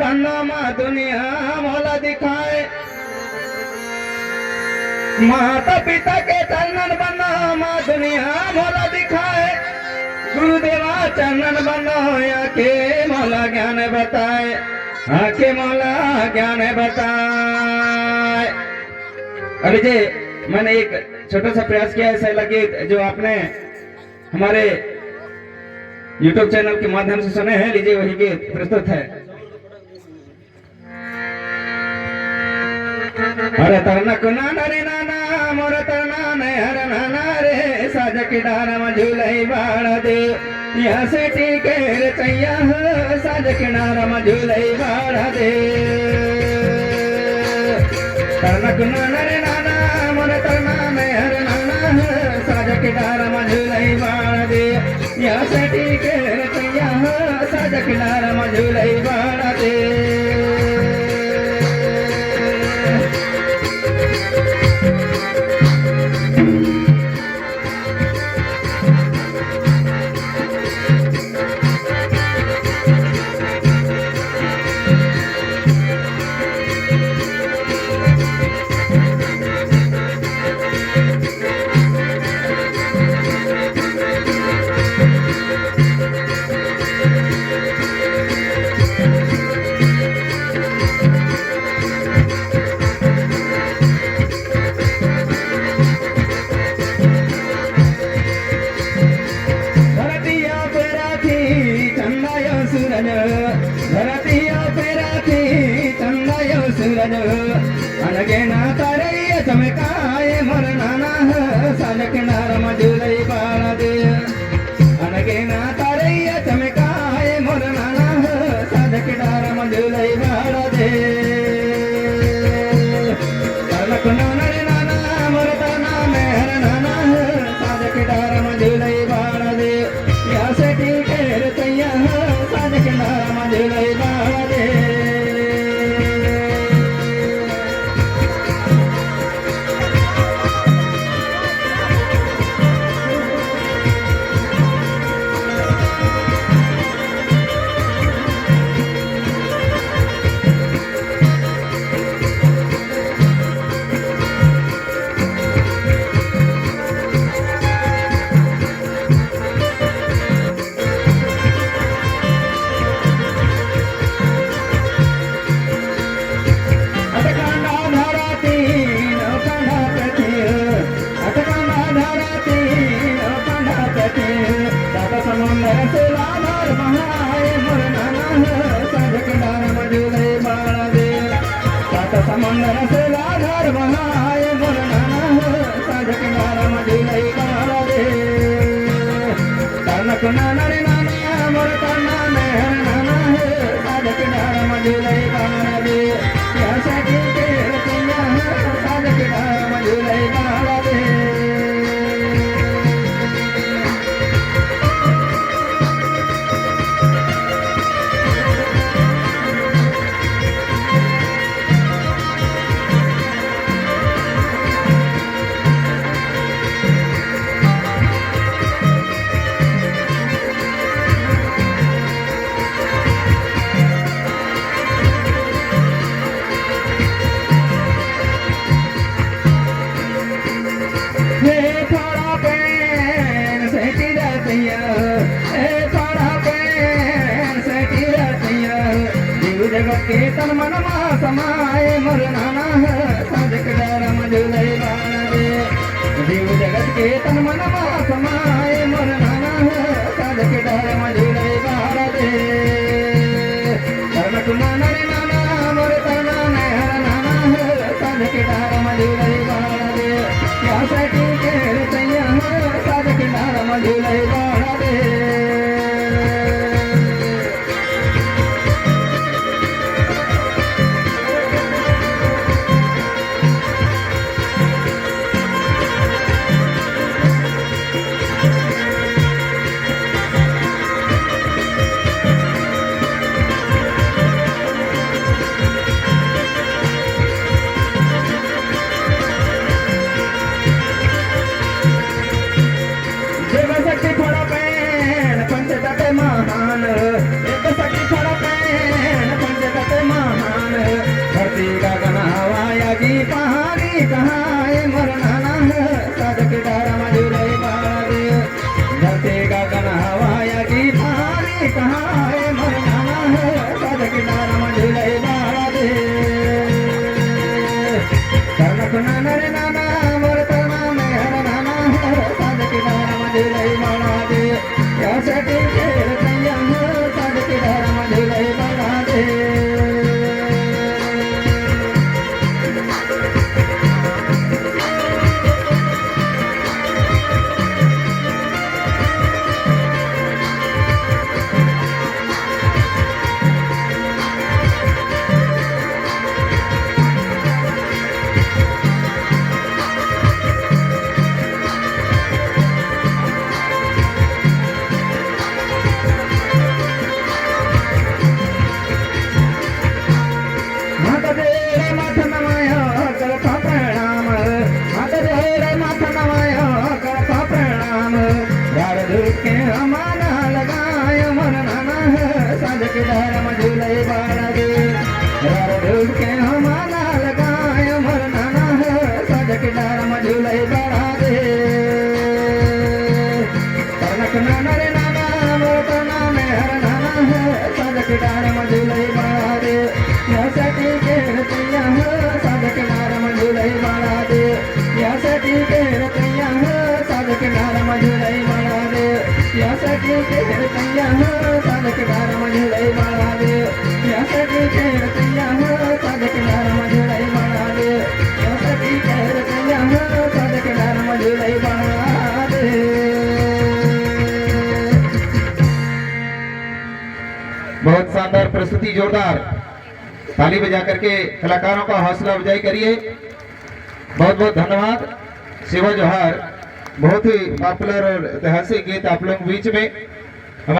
बनो माँ दुनिया मोला दिखाए, माता पिता के चरणन बनो माँ दुनिया मोला दिखाए, गुरुदेवा चरणन बनो आके मोला ज्ञान बताए, आके मोला ज्ञान बताए। अभी जी मैंने एक छोटा सा प्रयास किया ऐसा लगे जो आपने हमारे YouTube चैनल के माध्यम से सुने हैं, लीजिए वही गीत प्रस्तुत है। अरे तरना कुना रे नाना मोर तरना ने हर नाना रे साज के डारा में झूलई बाड़ा दे, यहाँ से टीके रे चैया साज के डारा में झूलई बाड़ा दे। तरना कुना रे नाना मोर तरना ने हर नाना साज के डारा में झूलई बाड़ा दे, यहाँ से टीके रे चैया साज के डारा में झूलई बाड़ा दे। अनगे ना तारैया चमकाए मोर नाना साज किनारा में झूलई बाड़ा दे, अनगे ना तारैया चमकाए मोर नाना साज किनारा में झूलई बाड़ा दे। तनक नाना रे नाना मोर ताना मेहर नाना साज किनारा में झूलई बाड़ा दे, यहाँ से टीके रे तैया साज किनारा में झूलई बाड़ा दे। समंदर से लाधार बहाए मोर नाना साज किनारा में झूलई बाड़ा दे। तनक नाना रे नाना मोर तना मेहर नाना साज किनारा में झूलई बाड़ा दे, यहाँ से टीके रे तैया साज किनारा में झूलई बाड़ा दे। जगत के तन मन मा समाए मोर नाना साज के डारा में झूलई बाड़ा दे, जीव जगत के तन मन मा समाए मोर नाना साज के डारा में झूलई बाड़ा दे। तनक नाना रे नाना मोर तना मेहर नाना साज के डारा में झूलई बाड़ा दे, यहाँ से टीके रे तैया साज के डारा में झूलई बाड़ा दे। किनारा में झूले बाड़ा दे कर्णक नाना रे नाना मोर तना में हर नाना साध किनारा में झूले बाड़ा दे यासाठी खेळ कैया साध किनारा में झूले बाड़ा दे के हमारा लगाय मन नाना साध किनारा में झूले बाड़ा दे के हमारा लगाय मन नाना साध किनारा में झूले बाड़ा दे कर्णक नाना रे नाना मोर नाम हर नाना साध किनारा में झूले बाड़ा दे यासाठी खेळ कैया साध किनारा में झूले बाड़ा दे यासाठी खेळ कैया साध किनारा में झूले बाड़ा दे यासाठी खेळ कैया साध किनारा में झूले बाड़ा दे यासाठी खेळ कैया साध किनारा में झूले बाड़ा दे यासाठी खेळ कैया साध किनारा में झूले बाड़ा दे। बहुत शानदार प्रस्तुति, जोरदार ताली बजा करके कलाकारों का हौसला अफजाई करिए। बहुत बहुत धन्यवाद। शिवा जोहार बहुत ही पॉपुलर और ऐतिहासिक गीत आप लोगों के बीच में